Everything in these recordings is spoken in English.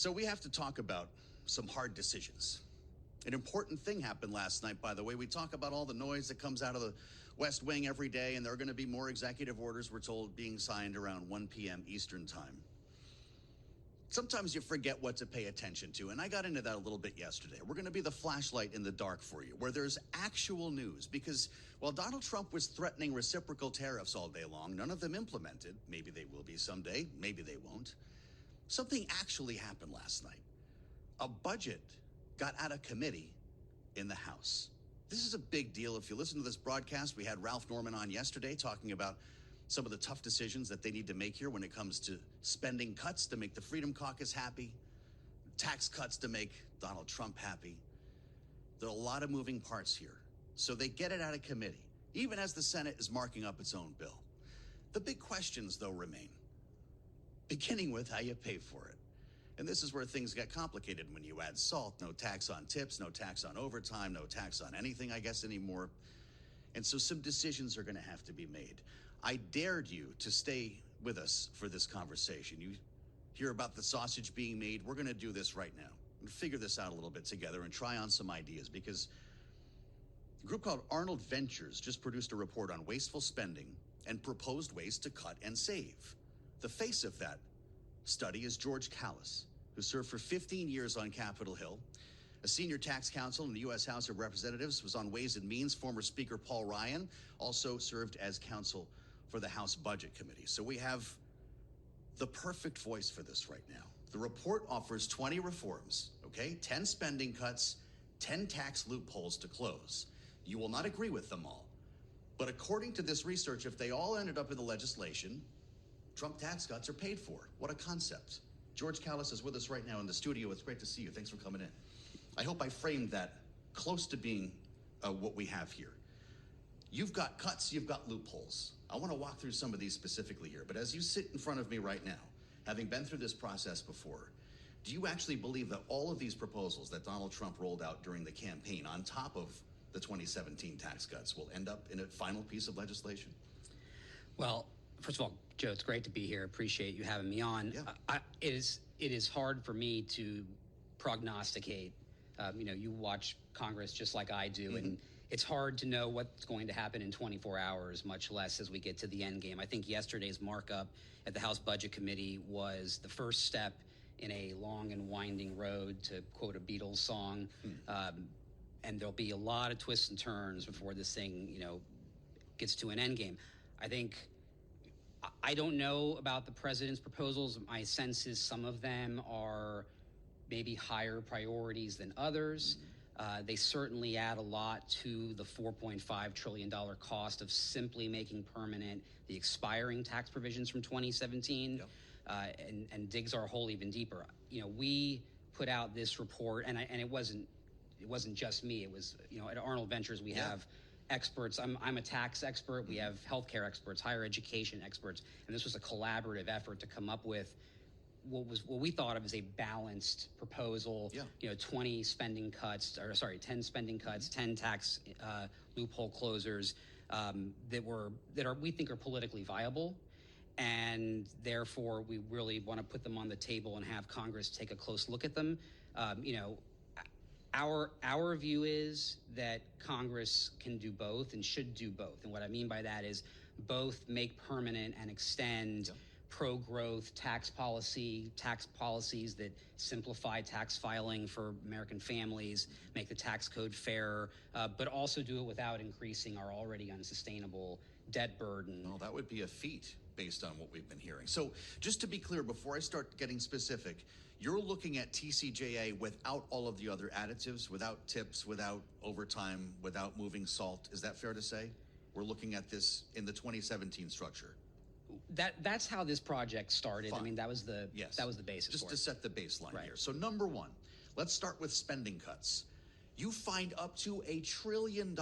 So we have to talk about some hard decisions. An important thing happened last night, by the way. We talk about all the noise that comes out of the West Wing every day, and there are going to be more executive orders, we're told, being signed around 1 p.m. Eastern time. Sometimes you forget what to pay attention to, and I got into that a little bit yesterday. We're going to be the flashlight in the dark for you, where there's actual news, because while Donald Trump was threatening reciprocal tariffs all day long, none of them implemented. Maybe they will be someday, maybe they won't. Something actually happened last night. A budget got out of committee in the House. This is a big deal. If you listen to this broadcast, we had Ralph Norman on yesterday talking about some of the tough decisions that they need to make here when it comes to spending cuts to make the Freedom Caucus happy, tax cuts to make Donald Trump happy. There are a lot of moving parts here. So they get it out of committee, even as the Senate is marking up its own bill. The big questions, though, remain, beginning with how you pay for it. And this is where things get complicated when you add SALT, no tax on tips, no tax on overtime, no tax on anything, I guess, anymore. And so some decisions are going to have to be made. I dared you to stay with us for this conversation. You hear about the sausage being made. We're going to do this right now and figure this out a little bit together and try on some ideas, because a group called Arnold Ventures just produced a report on wasteful spending and proposed ways to cut and save. The face of that study is George Callas, who served for 15 years on Capitol Hill, a senior tax counsel in the U.S. House of Representatives, was on Ways and Means. Former Speaker Paul Ryan also served as counsel for the House Budget Committee. So we have the perfect voice for this right now. The report offers 20 reforms, okay? 10 spending cuts, 10 tax loopholes to close. You will not agree with them all. But according to this research, if they all ended up in the legislation, Trump tax cuts are paid for. What a concept. George Callas is with us right now in the studio. It's great to see you. Thanks for coming in. I hope I framed that close to being what we have here. You've got cuts, you've got loopholes. I want to walk through some of these specifically here, but as you sit in front of me right now, having been through this process before, do you actually believe that all of these proposals that Donald Trump rolled out during the campaign, on top of the 2017 tax cuts, will end up in a final piece of legislation? Well, first of all, Joe, it's great to be here. Appreciate you having me on. Yeah. It is hard for me to prognosticate. You watch Congress just like I do, and it's hard to know what's going to happen in 24 hours, much less as we get to the end game. I think yesterday's markup at the House Budget Committee was the first step in a long and winding road, to quote a Beatles song. And there'll be a lot of twists and turns before this thing, gets to an end game. I don't know about the president's proposals. My sense is some of them are maybe higher priorities than others. They certainly add a lot to the $4.5 trillion cost of simply making permanent the expiring tax provisions from 2017, and digs our hole even deeper. We put out this report, and it wasn't just me. It was, at Arnold Ventures we have experts. I'm a tax expert. We have healthcare experts, higher education experts, and this was a collaborative effort to come up with what we thought of as a balanced proposal. 10 spending cuts, 10 tax loophole closers that we think are politically viable, and therefore we really want to put them on the table and have Congress take a close look at them. Our view is that Congress can do both and should do both. And what I mean by that is both make permanent and extend pro-growth tax policies that simplify tax filing for American families, make the tax code fairer, but also do it without increasing our already unsustainable debt burden. Well, that would be a feat based on what we've been hearing. So just to be clear, before I start getting specific, you're looking at TCJA without all of the other additives, without tips, without overtime, without moving SALT. Is that fair to say? We're looking at this in the 2017 structure. That's how this project started. Fine. I mean, that was the basis. Just for to it. set the baseline here. So number one, let's start with spending cuts. You find up to $1 trillion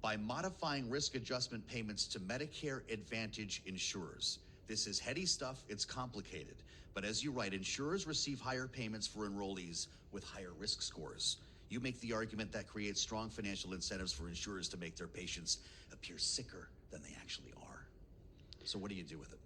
by modifying risk adjustment payments to Medicare Advantage insurers. This is heady stuff, it's complicated. But as you write, insurers receive higher payments for enrollees with higher risk scores. You make the argument that creates strong financial incentives for insurers to make their patients appear sicker than they actually are. So what do you do with it?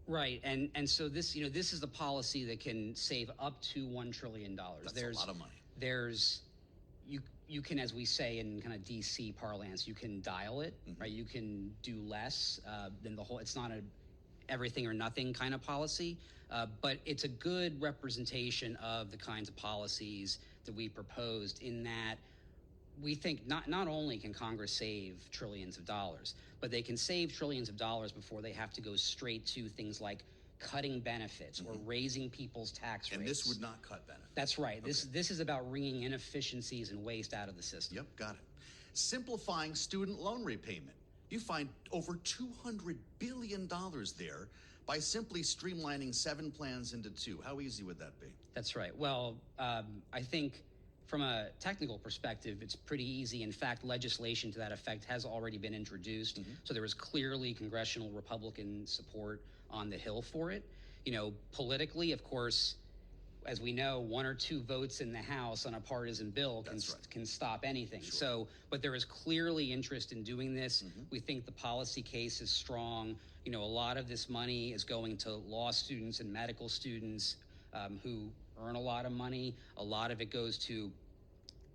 Right, and so this this is a policy that can save up to $1 trillion. That's a lot of money. There's you can, as we say in kind of DC parlance, you can dial it, right? You can do less than the whole. It's not a everything or nothing kind of policy, but it's a good representation of the kinds of policies that we proposed. In that, we think not only can Congress save trillions of dollars, but they can save trillions of dollars before they have to go straight to things like cutting benefits or raising people's tax rates. And this would not cut benefits. That's right. Okay. This is about wringing inefficiencies and waste out of the system. Yep, got it. Simplifying student loan repayment. You find over $200 billion there by simply streamlining 7 plans into 2. How easy would that be? That's right. Well, I think from a technical perspective, it's pretty easy. In fact, legislation to that effect has already been introduced. So there was clearly congressional Republican support on the Hill for it. Politically, of course, as we know, 1 or 2 votes in the House on a partisan bill can stop anything. Sure. So, but there is clearly interest in doing this. We think the policy case is strong. A lot of this money is going to law students and medical students who earn a lot of money. A lot of it goes to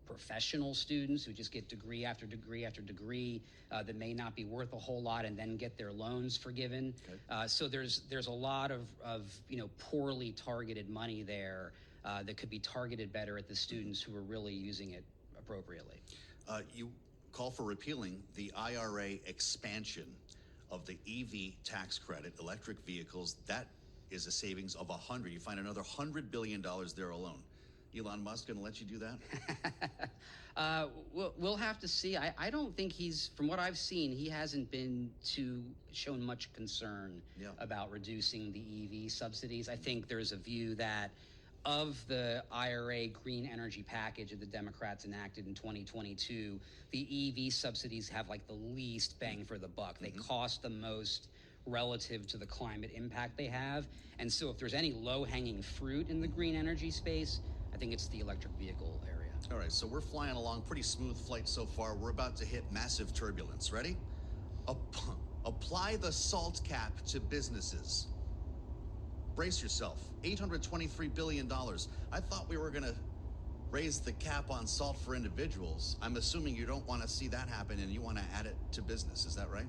professional students who just get degree after degree after degree that may not be worth a whole lot and then get their loans forgiven. Okay. So there's a lot of poorly targeted money there that could be targeted better at the students who are really using it appropriately. You call for repealing the IRA expansion of the EV tax credit, electric vehicles. That is a savings of you find another $100 billion there alone. Elon Musk going to let you do that? We'll have to see. I don't think from what I've seen, he hasn't been shown much concern about reducing the EV subsidies. I think there's a view that of the IRA green energy package that the Democrats enacted in 2022, the EV subsidies have like the least bang for the buck. They cost the most relative to the climate impact they have. And so if there's any low-hanging fruit in the green energy space, I think it's the electric vehicle area. All right, so we're flying along, pretty smooth flight so far. We're about to hit massive turbulence. Ready? Apply the SALT cap to businesses. Brace yourself. $823 billion. I thought we were going to raise the cap on SALT for individuals. I'm assuming you don't want to see that happen and you want to add it to business. Is that right?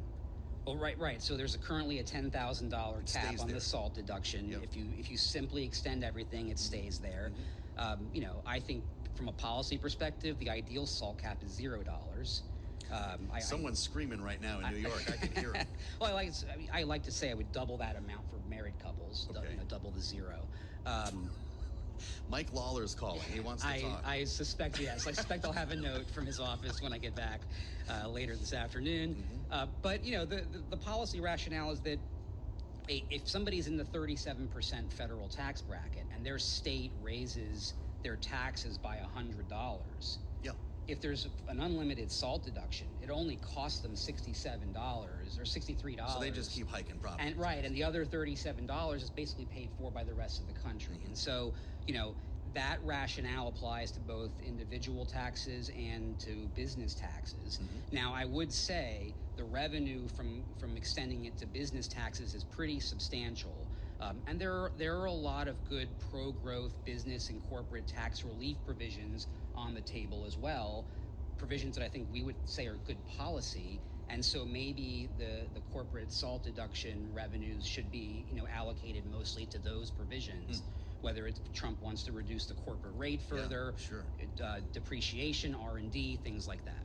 Well, right. So there's currently a $10,000 cap on the SALT deduction. Yep. If you simply extend everything, it stays there. I think from a policy perspective, the ideal SALT cap is $0. Someone's screaming right now in New York. I can hear it. Well, I like to say I would double that amount for married couples. Okay. Double the 0. Mike Lawler's calling. He wants to talk. I suspect, yes. I suspect I'll have a note from his office when I get back later this afternoon. But, the policy rationale is that if somebody's in the 37% federal tax bracket and their state raises their taxes by $100, if there's an unlimited SALT deduction, it only costs them $67 or $63. So they just keep hiking profits. And the other $37 is basically paid for by the rest of the country. And so, that rationale applies to both individual taxes and to business taxes. Now, I would say the revenue from extending it to business taxes is pretty substantial. And there are a lot of good pro-growth business and corporate tax relief provisions on the table as well, provisions that I think we would say are good policy. And so maybe the corporate SALT deduction revenues should be allocated mostly to those provisions. Whether Trump wants to reduce the corporate rate further, depreciation, R&D, things like that.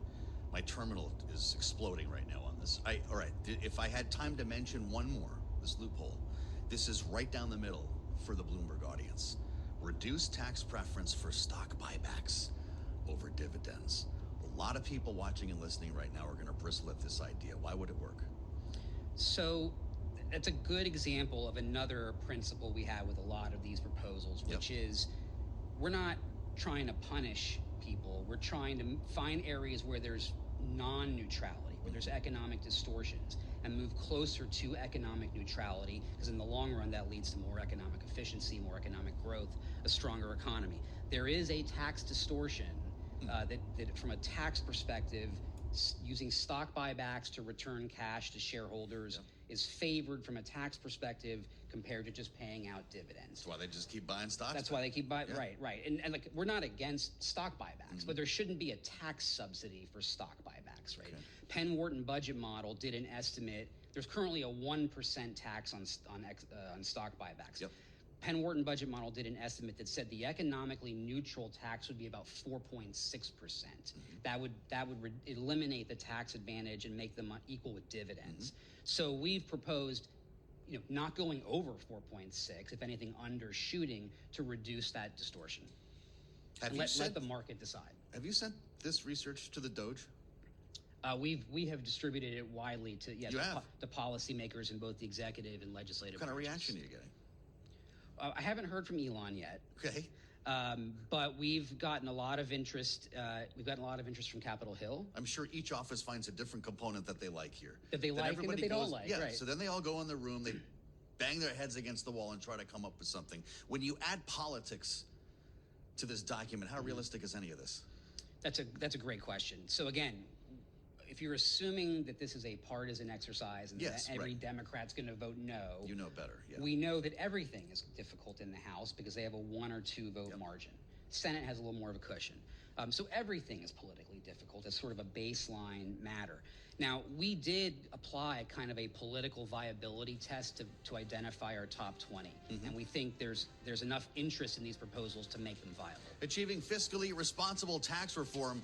My terminal is exploding right now on this. All right, if I had time to mention one more, this loophole, this is right down the middle for the Bloomberg audience. Reduce tax preference for stock buybacks over dividends. A lot of people watching and listening right now are going to bristle at this idea. Why would it work? So that's a good example of another principle we have with a lot of these proposals, which is we're not trying to punish people. We're trying to find areas where there's non-neutrality, where there's economic distortions, and move closer to economic neutrality, because in the long run, that leads to more economic efficiency, more economic growth, a stronger economy. There is a tax distortion that from a tax perspective, using stock buybacks to return cash to shareholders is favored from a tax perspective compared to just paying out dividends. That's why they just keep buying stocks. That's why they keep buying. Yeah. Right. And like, we're not against stock buybacks, but there shouldn't be a tax subsidy for stock buybacks, right? Okay. Penn Wharton budget model did an estimate. There's currently a 1% tax on stock buybacks. Yep. Penn Wharton budget model did an estimate that said the economically neutral tax would be about 4.6%. That would eliminate the tax advantage and make them equal with dividends. So we've proposed, not going over 4.6, if anything, undershooting to reduce that distortion. Let the market decide. Have you sent this research to the Doge? We have distributed it widely to policymakers in both the executive and legislative. What kind of reaction are you getting? I haven't heard from Elon yet. Okay. But we've gotten a lot of interest. We've gotten a lot of interest from Capitol Hill. I'm sure each office finds a different component that they like here. That they like and that they don't like. Yeah. Right. So then they all go in the room, they bang their heads against the wall and try to come up with something. When you add politics to this document, how realistic is any of this? That's a great question. So again, if you're assuming that this is a partisan exercise and that every Democrat's going to vote no, you know better. Yeah. We know that everything is difficult in the House because they have a 1 or 2 vote margin. Senate has a little more of a cushion. So everything is politically difficult. It's sort of a baseline matter. Now, we did apply kind of a political viability test to identify our top 20, and we think there's enough interest in these proposals to make them viable. Achieving fiscally responsible tax reform.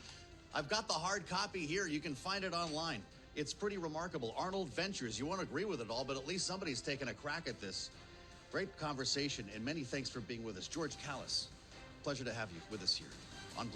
I've got the hard copy here. You can find it online. It's pretty remarkable. Arnold Ventures. You won't agree with it all, but at least somebody's taken a crack at this. Great conversation, and many thanks for being with us. George Callas, pleasure to have you with us here on Bloomberg.